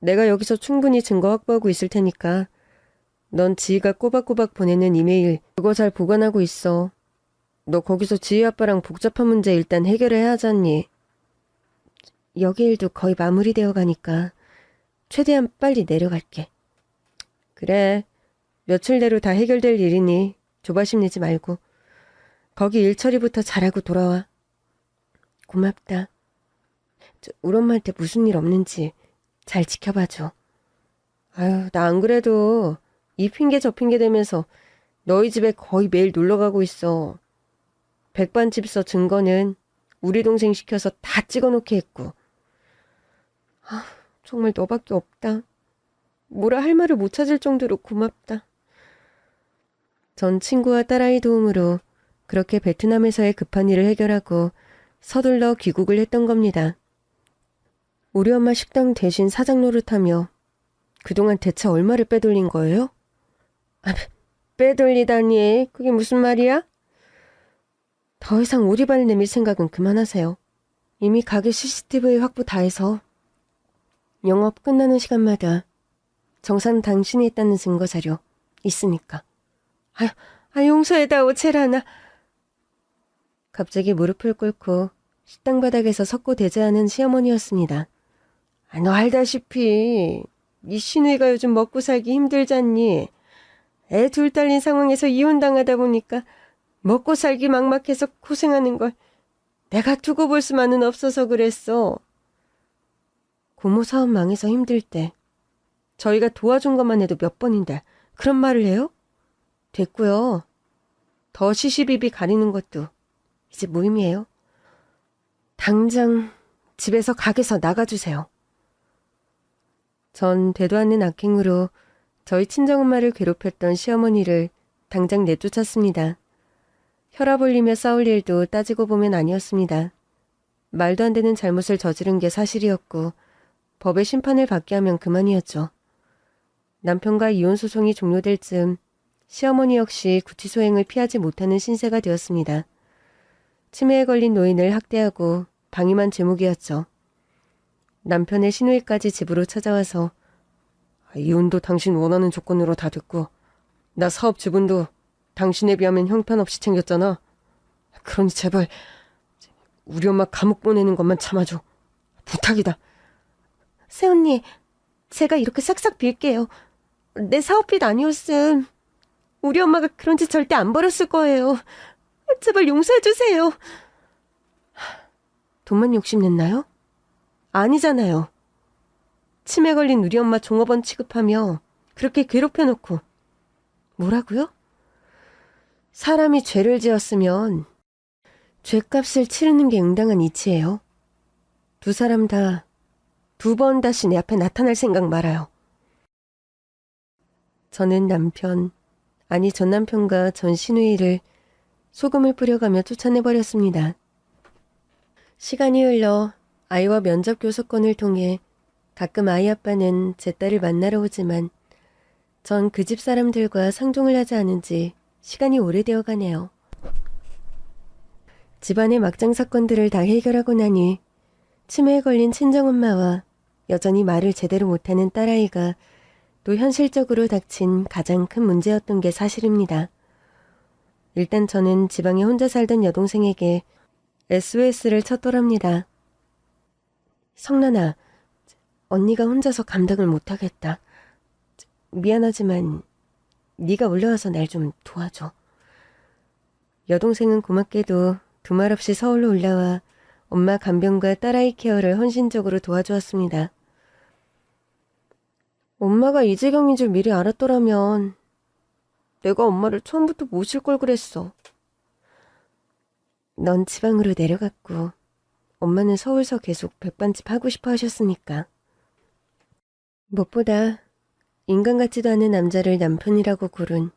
내가 여기서 충분히 증거 확보하고 있을 테니까 넌 지희가 꼬박꼬박 보내는 이메일 그거 잘 보관하고 있어. 너 거기서 지희 아빠랑 복잡한 문제 일단 해결해야 하잖니. 여기 일도 거의 마무리되어 가니까 최대한 빨리 내려갈게. 그래, 며칠 내로 다 해결될 일이니 조바심 내지 말고 거기 일 처리부터 잘하고 돌아와. 고맙다. 우리 엄마한테 무슨 일 없는지 잘 지켜봐줘. 나 안 그래도 이 핑계 저 핑계 대면서 너희 집에 거의 매일 놀러가고 있어. 백반집서 증거는 우리 동생 시켜서 다 찍어놓게 했고. 정말 너밖에 없다. 뭐라 할 말을 못 찾을 정도로 고맙다. 전 친구와 딸아이 도움으로 그렇게 베트남에서의 급한 일을 해결하고 서둘러 귀국을 했던 겁니다. 우리 엄마 식당 대신 사장 노릇하며 그동안 대체 얼마를 빼돌린 거예요? 빼돌리다니, 그게 무슨 말이야? 더 이상 오리발 내밀 생각은 그만하세요. 이미 가게 CCTV 확보 다 해서 영업 끝나는 시간마다 정산 당신이 했다는 증거 자료 있으니까. 용서해다오, 재란아. 갑자기 무릎을 꿇고 식당 바닥에서 섰고 대자하는 시어머니였습니다. 너 알다시피 이 시누이가 요즘 먹고 살기 힘들잖니. 애 둘 딸린 상황에서 이혼당하다 보니까 먹고 살기 막막해서 고생하는 걸 내가 두고 볼 수만은 없어서 그랬어. 고모 사업 망해서 힘들 때 저희가 도와준 것만 해도 몇 번인데 그런 말을 해요? 됐고요. 더 시시비비 가리는 것도 이제 무의미해요. 당장 집에서 가게에서 나가주세요. 전 되도 않는 악행으로 저희 친정엄마를 괴롭혔던 시어머니를 당장 내쫓았습니다. 혈압 올리며 싸울 일도 따지고 보면 아니었습니다. 말도 안 되는 잘못을 저지른 게 사실이었고 법의 심판을 받게 하면 그만이었죠. 남편과 이혼 소송이 종료될 즈음 시어머니 역시 구치소행을 피하지 못하는 신세가 되었습니다. 치매에 걸린 노인을 학대하고 방임한 제목이었죠. 남편의 시누이까지 집으로 찾아와서 이혼도 당신 원하는 조건으로 다 됐고 나 사업 지분도 당신에 비하면 형편없이 챙겼잖아. 그러니 제발 우리 엄마 감옥 보내는 것만 참아줘. 부탁이다. 새언니, 제가 이렇게 싹싹 빌게요. 내 사업빚 아니었음. 우리 엄마가 그런 짓 절대 안 벌였을 거예요. 제발 용서해주세요. 돈만 욕심냈나요? 아니잖아요. 치매 걸린 우리 엄마 종업원 취급하며 그렇게 괴롭혀놓고. 뭐라고요? 사람이 죄를 지었으면 죄값을 치르는 게 응당한 이치예요. 두 사람 다 두 번 다시 내 앞에 나타날 생각 말아요. 저는 전 남편과 전 시누이를 소금을 뿌려가며 쫓아내버렸습니다. 시간이 흘러 아이와 면접 교섭권을 통해 가끔 아이 아빠는 제 딸을 만나러 오지만 전 그 집 사람들과 상종을 하지 않은 지 시간이 오래되어 가네요. 집안의 막장 사건들을 다 해결하고 나니 치매에 걸린 친정엄마와 여전히 말을 제대로 못하는 딸아이가 또 현실적으로 닥친 가장 큰 문제였던 게 사실입니다. 일단 저는 지방에 혼자 살던 여동생에게 SOS를 쳤더랍니다. 성란아, 언니가 혼자서 감당을 못하겠다. 미안하지만 네가 올라와서 날 좀 도와줘. 여동생은 고맙게도 두말 없이 서울로 올라와 엄마 간병과 딸아이 케어를 헌신적으로 도와주었습니다. 엄마가 이 지경인 줄 미리 알았더라면 내가 엄마를 처음부터 모실 걸 그랬어. 넌 지방으로 내려갔고 엄마는 서울서 계속 백반집 하고 싶어 하셨으니까. 무엇보다 인간 같지도 않은 남자를 남편이라고 고른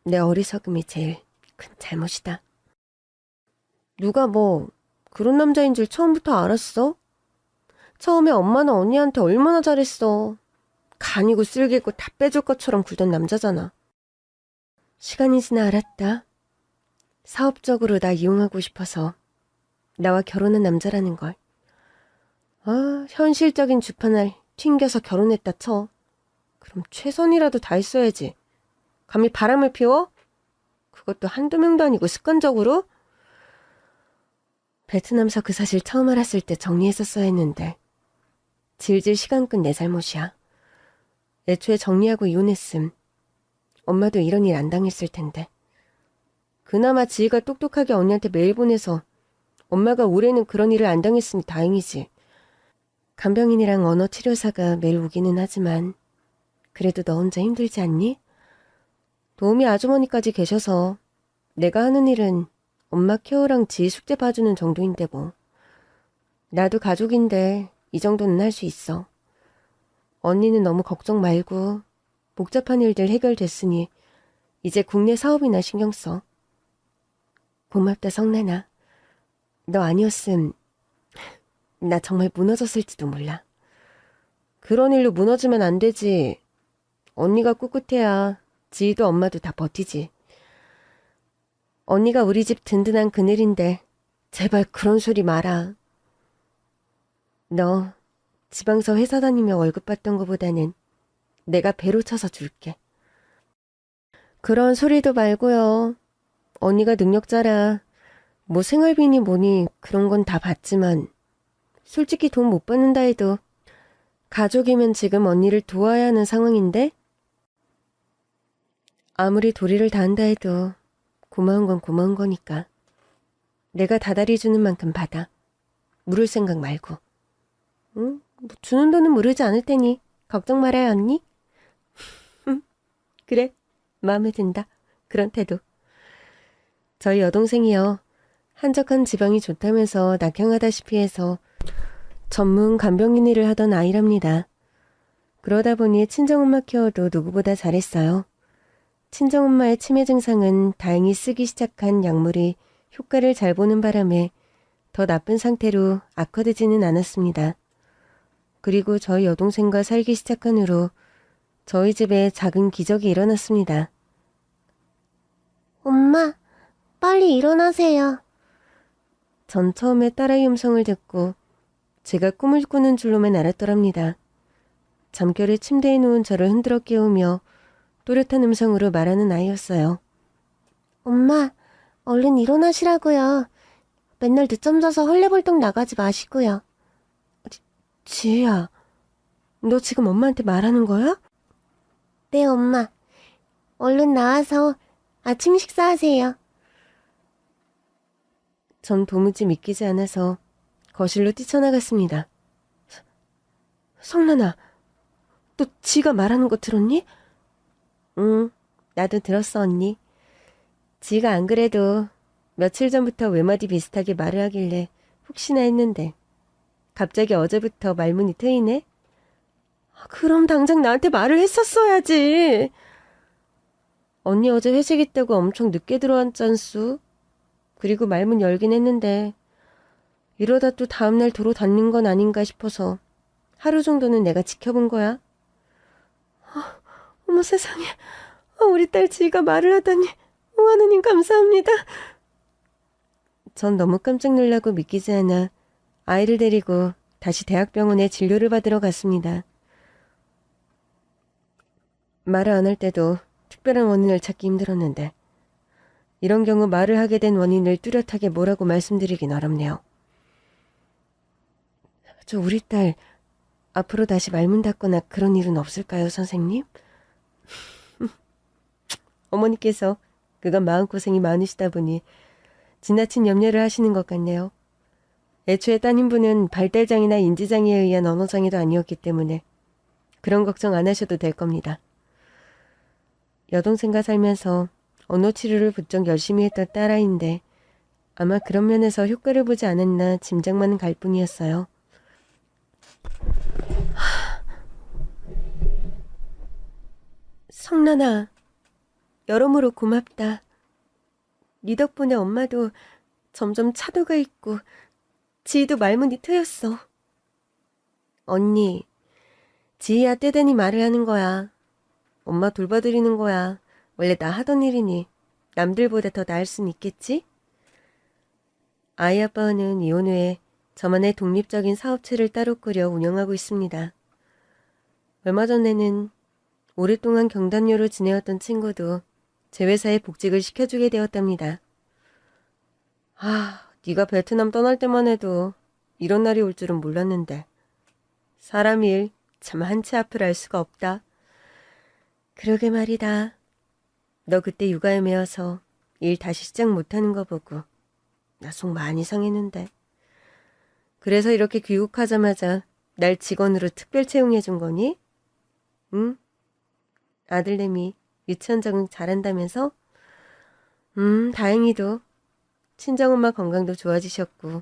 내 어리석음이 제일 큰 잘못이다. 누가 뭐 그런 남자인 줄 처음부터 알았어? 처음에 엄마는 언니한테 얼마나 잘했어. 간이고 쓸개고 다 빼줄 것처럼 굴던 남자잖아. 시간이 지나 알았다. 사업적으로 나 이용하고 싶어서 나와 결혼한 남자라는 걸. 아, 현실적인 주판을 튕겨서 결혼했다 쳐. 그럼 최선이라도 다했어야지. 감히 바람을 피워? 그것도 한두 명도 아니고 습관적으로? 베트남서 그 사실 처음 알았을 때 정리했었어야 했는데 질질 시간 끈 내 잘못이야. 애초에 정리하고 이혼했음. 엄마도 이런 일 안 당했을 텐데. 그나마 지희가 똑똑하게 언니한테 메일 보내서 엄마가 올해는 그런 일을 안 당했으니 다행이지. 간병인이랑 언어치료사가 매일 오기는 하지만 그래도 너 혼자 힘들지 않니? 도우미 아주머니까지 계셔서 내가 하는 일은 엄마 케어랑 지희 숙제 봐주는 정도인데 뭐. 나도 가족인데 이 정도는 할 수 있어. 언니는 너무 걱정 말고 복잡한 일들 해결됐으니 이제 국내 사업이나 신경 써. 고맙다 성란아. 너 아니었음 나 정말 무너졌을지도 몰라. 그런 일로 무너지면 안 되지. 언니가 꿋꿋해야 지희도 엄마도 다 버티지. 언니가 우리 집 든든한 그늘인데 제발 그런 소리 마라. 너 지방서 회사 다니며 월급 받던 거보다는 내가 배로 쳐서 줄게. 그런 소리도 말고요. 언니가 능력자라 뭐 생활비니 뭐니 그런 건 다 받지만 솔직히 돈 못 받는다 해도 가족이면 지금 언니를 도와야 하는 상황인데 아무리 도리를 다한다 해도 고마운 건 고마운 거니까 내가 다달이 주는 만큼 받아. 물을 생각 말고. 응? 뭐 주는 돈은 무르지 않을 테니 걱정 말아요 언니. 그래 마음에 든다. 그런 태도. 저희 여동생이요. 한적한 지방이 좋다면서 낙향하다시피 해서 전문 간병인 일을 하던 아이랍니다. 그러다 보니 친정엄마 케어도 누구보다 잘했어요. 친정엄마의 치매 증상은 다행히 쓰기 시작한 약물이 효과를 잘 보는 바람에 더 나쁜 상태로 악화되지는 않았습니다. 그리고 저희 여동생과 살기 시작한 후로 저희 집에 작은 기적이 일어났습니다. 엄마, 빨리 일어나세요. 전 처음에 딸아이 음성을 듣고 제가 꿈을 꾸는 줄로만 알았더랍니다. 잠결에 침대에 누운 저를 흔들어 깨우며 또렷한 음성으로 말하는 아이였어요. 엄마, 얼른 일어나시라고요. 맨날 늦잠 자서 헐레벌떡 나가지 마시고요. 지희야, 너 지금 엄마한테 말하는 거야? 네, 엄마. 얼른 나와서 아침 식사하세요. 전 도무지 믿기지 않아서 거실로 뛰쳐나갔습니다. 성란아, 너 지가 말하는 거 들었니? 응, 나도 들었어, 언니. 지가 안 그래도 며칠 전부터 외마디 비슷하게 말을 하길래 혹시나 했는데 갑자기 어제부터 말문이 트이네? 그럼 당장 나한테 말을 했었어야지. 언니 어제 회식 있다고 엄청 늦게 들어왔잖수. 그리고 말문 열긴 했는데 이러다 또 다음날 도로 닫는 건 아닌가 싶어서 하루 정도는 내가 지켜본 거야. 어머 세상에. 우리 딸 지희가 말을 하다니. 하느님 감사합니다. 전 너무 깜짝 놀라고 믿기지 않아 아이를 데리고 다시 대학병원에 진료를 받으러 갔습니다. 말을 안 할 때도 특별한 원인을 찾기 힘들었는데 이런 경우 말을 하게 된 원인을 뚜렷하게 뭐라고 말씀드리긴 어렵네요. 저 우리 딸 앞으로 다시 말문 닫거나 그런 일은 없을까요, 선생님? 어머니께서 그간 마음고생이 많으시다 보니 지나친 염려를 하시는 것 같네요. 애초에 따님분은 발달장애나 인지장애에 의한 언어장애도 아니었기 때문에 그런 걱정 안 하셔도 될 겁니다. 여동생과 살면서 언어 치료를 부쩍 열심히 했던 딸아이인데 아마 그런 면에서 효과를 보지 않았나 짐작만 갈 뿐이었어요. 성란아, 여러모로 고맙다. 네 덕분에 엄마도 점점 차도가 있고 지희도 말문이 트였어. 언니, 지희야 때되니 말을 하는 거야. 엄마 돌봐드리는 거야. 원래 나 하던 일이니 남들보다 더 나을 순 있겠지? 아이 아빠는 이혼 후에 저만의 독립적인 사업체를 따로 꾸려 운영하고 있습니다. 얼마 전에는 오랫동안 경단녀로 지내왔던 친구도 제 회사에 복직을 시켜주게 되었답니다. 네가 베트남 떠날 때만 해도 이런 날이 올 줄은 몰랐는데 사람 일 참 한치 앞을 알 수가 없다. 그러게 말이다. 너 그때 육아에 매여서 일 다시 시작 못하는 거 보고 나 속 많이 상했는데. 그래서 이렇게 귀국하자마자 날 직원으로 특별 채용해 준 거니? 응? 아들내미 유치원 적응 잘한다면서? 다행히도 친정엄마 건강도 좋아지셨고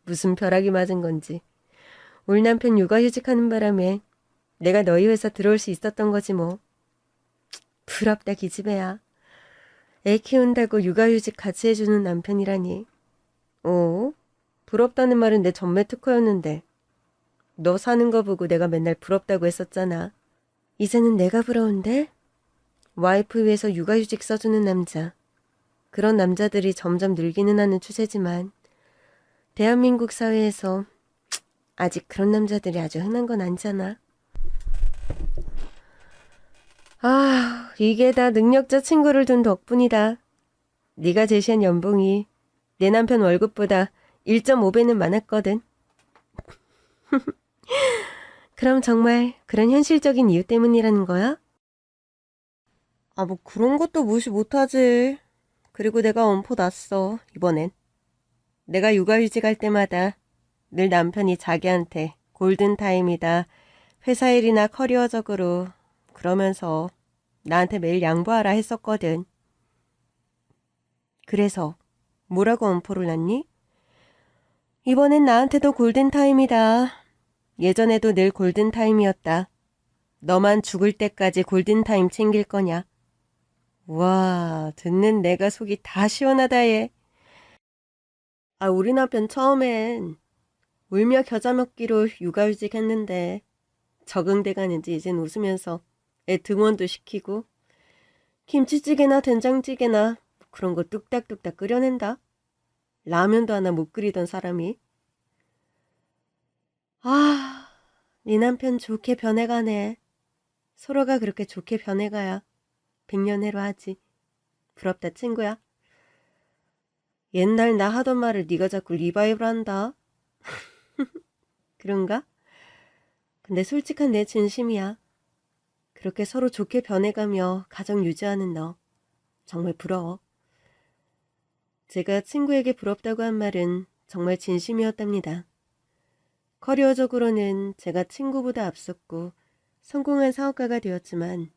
무슨 벼락이 맞은 건지 우리 남편 육아휴직하는 바람에 내가 너희 회사 들어올 수 있었던 거지 뭐. 부럽다 기집애야. 애 키운다고 육아휴직 같이 해주는 남편이라니. 부럽다는 말은 내 전매 특허였는데 너 사는 거 보고 내가 맨날 부럽다고 했었잖아. 이제는 내가 부러운데? 와이프 위해서 육아휴직 써주는 남자. 그런 남자들이 점점 늘기는 하는 추세지만 대한민국 사회에서 아직 그런 남자들이 아주 흔한 건 아니잖아. 이게 다 능력자 친구를 둔 덕분이다. 네가 제시한 연봉이 내 남편 월급보다 1.5배는 많았거든. 그럼 정말 그런 현실적인 이유 때문이라는 거야? 뭐 그런 것도 무시 못하지. 그리고 내가 엄포 놨어, 이번엔. 내가 육아휴직할 때마다 늘 남편이 자기한테 골든타임이다, 회사 일이나 커리어적으로 그러면서 나한테 매일 양보하라 했었거든. 그래서 뭐라고 엄포를 놨니? 이번엔 나한테도 골든타임이다. 예전에도 늘 골든타임이었다. 너만 죽을 때까지 골든타임 챙길 거냐? 와, 듣는 내가 속이 다 시원하다 얘. 우리 남편 처음엔 울며 겨자 먹기로 육아휴직 했는데 적응돼 가는지 이젠 웃으면서 애 등원도 시키고 김치찌개나 된장찌개나 그런 거 뚝딱뚝딱 끓여낸다. 라면도 하나 못 끓이던 사람이. 네 남편 좋게 변해가네. 서로가 그렇게 좋게 변해가야 백년해로 하지. 부럽다 친구야. 옛날 나 하던 말을 네가 자꾸 리바이벌 한다. 그런가? 근데 솔직한 내 진심이야. 그렇게 서로 좋게 변해가며 가정 유지하는 너. 정말 부러워. 제가 친구에게 부럽다고 한 말은 정말 진심이었답니다. 커리어적으로는 제가 친구보다 앞섰고 성공한 사업가가 되었지만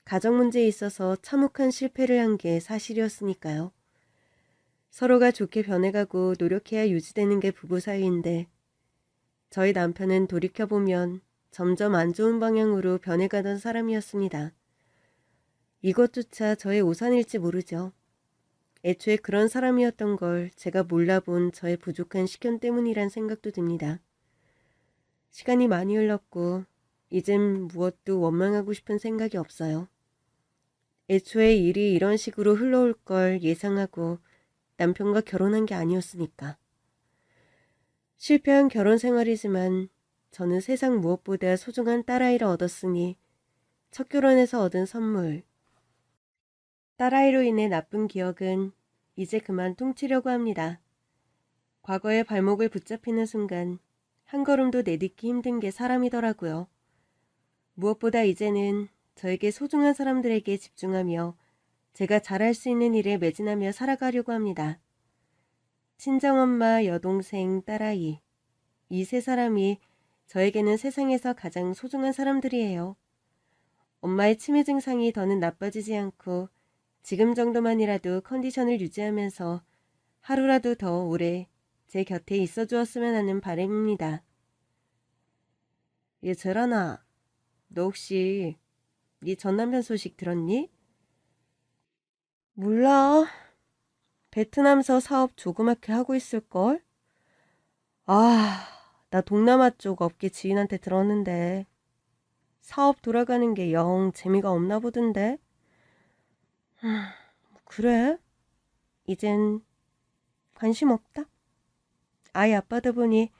가정 문제에 있어서 참혹한 실패를 한 게 사실이었으니까요. 서로가 좋게 변해가고 노력해야 유지되는 게 부부 사이인데 저희 남편은 돌이켜보면 점점 안 좋은 방향으로 변해가던 사람이었습니다. 이것조차 저의 오산일지 모르죠. 애초에 그런 사람이었던 걸 제가 몰라본 저의 부족한 식견 때문이란 생각도 듭니다. 시간이 많이 흘렀고 이젠 무엇도 원망하고 싶은 생각이 없어요. 애초에 일이 이런 식으로 흘러올 걸 예상하고 남편과 결혼한 게 아니었으니까. 실패한 결혼 생활이지만 저는 세상 무엇보다 소중한 딸아이를 얻었으니 첫 결혼에서 얻은 선물, 딸아이로 인해 나쁜 기억은 이제 그만 퉁치려고 합니다. 과거의 발목을 붙잡히는 순간 한 걸음도 내딛기 힘든 게 사람이더라고요. 무엇보다 이제는 저에게 소중한 사람들에게 집중하며 제가 잘할 수 있는 일에 매진하며 살아가려고 합니다. 친정엄마, 여동생, 딸아이, 이 세 사람이 저에게는 세상에서 가장 소중한 사람들이에요. 엄마의 치매 증상이 더는 나빠지지 않고 지금 정도만이라도 컨디션을 유지하면서 하루라도 더 오래 제 곁에 있어 주었으면 하는 바람입니다. 재란아, 너 혹시 네 전남편 소식 들었니? 몰라. 베트남서 사업 조그맣게 하고 있을걸? 나 동남아 쪽 업계 지인한테 들었는데 사업 돌아가는 게 영 재미가 없나 보던데. 그래? 이젠 관심 없다? 아이 아빠다 보니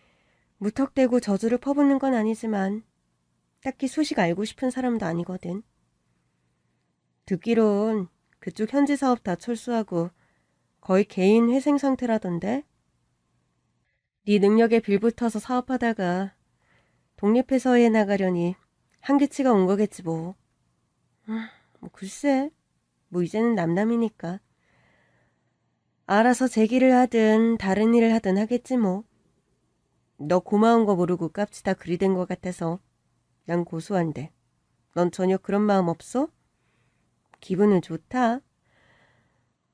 무턱대고 저주를 퍼붓는 건 아니지만 딱히 소식 알고 싶은 사람도 아니거든. 듣기론 그쪽 현지 사업 다 철수하고 거의 개인 회생 상태라던데. 네 능력에 빌붙어서 사업하다가 독립해서 나가려니 한계치가 온 거겠지 뭐. 글쎄, 뭐 이제는 남남이니까. 알아서 제 길을 하든 다른 일을 하든 하겠지 뭐. 너 고마운 거 모르고 깝치다 그리 된 것 같아서 난 고소한데. 넌 전혀 그런 마음 없어? 기분은 좋다.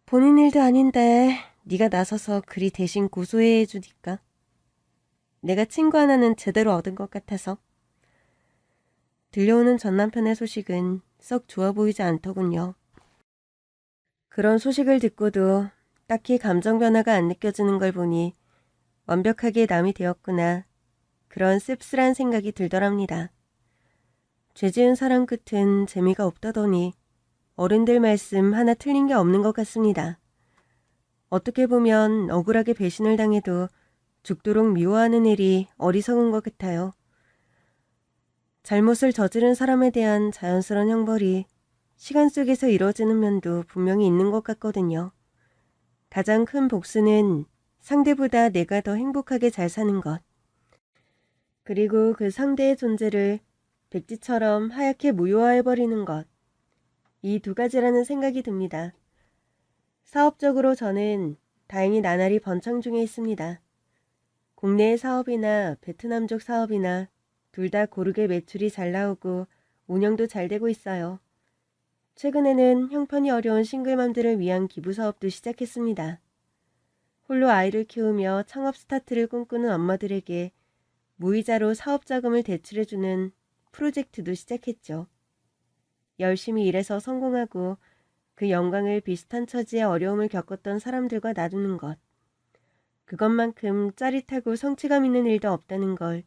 본인 일도 아닌데 네가 나서서 그리 대신 고소해 주니까. 내가 친구 하나는 제대로 얻은 것 같아서. 들려오는 전 남편의 소식은 썩 좋아 보이지 않더군요. 그런 소식을 듣고도 딱히 감정 변화가 안 느껴지는 걸 보니 완벽하게 남이 되었구나. 그런 씁쓸한 생각이 들더랍니다. 죄 지은 사람 끝은 재미가 없다더니 어른들 말씀 하나 틀린 게 없는 것 같습니다. 어떻게 보면 억울하게 배신을 당해도 죽도록 미워하는 일이 어리석은 것 같아요. 잘못을 저지른 사람에 대한 자연스러운 형벌이 시간 속에서 이루어지는 면도 분명히 있는 것 같거든요. 가장 큰 복수는 상대보다 내가 더 행복하게 잘 사는 것. 그리고 그 상대의 존재를 백지처럼 하얗게 무효화해버리는 것. 이 두 가지라는 생각이 듭니다. 사업적으로 저는 다행히 나날이 번창 중에 있습니다. 국내의 사업이나 베트남족 사업이나 둘 다 고르게 매출이 잘 나오고 운영도 잘 되고 있어요. 최근에는 형편이 어려운 싱글맘들을 위한 기부 사업도 시작했습니다. 홀로 아이를 키우며 창업 스타트를 꿈꾸는 엄마들에게 무이자로 사업 자금을 대출해주는 프로젝트도 시작했죠. 열심히 일해서 성공하고 그 영광을 비슷한 처지의 어려움을 겪었던 사람들과 나누는 것. 그것만큼 짜릿하고 성취감 있는 일도 없다는 걸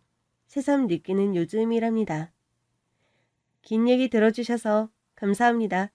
새삼 느끼는 요즘이랍니다. 긴 얘기 들어주셔서 감사합니다.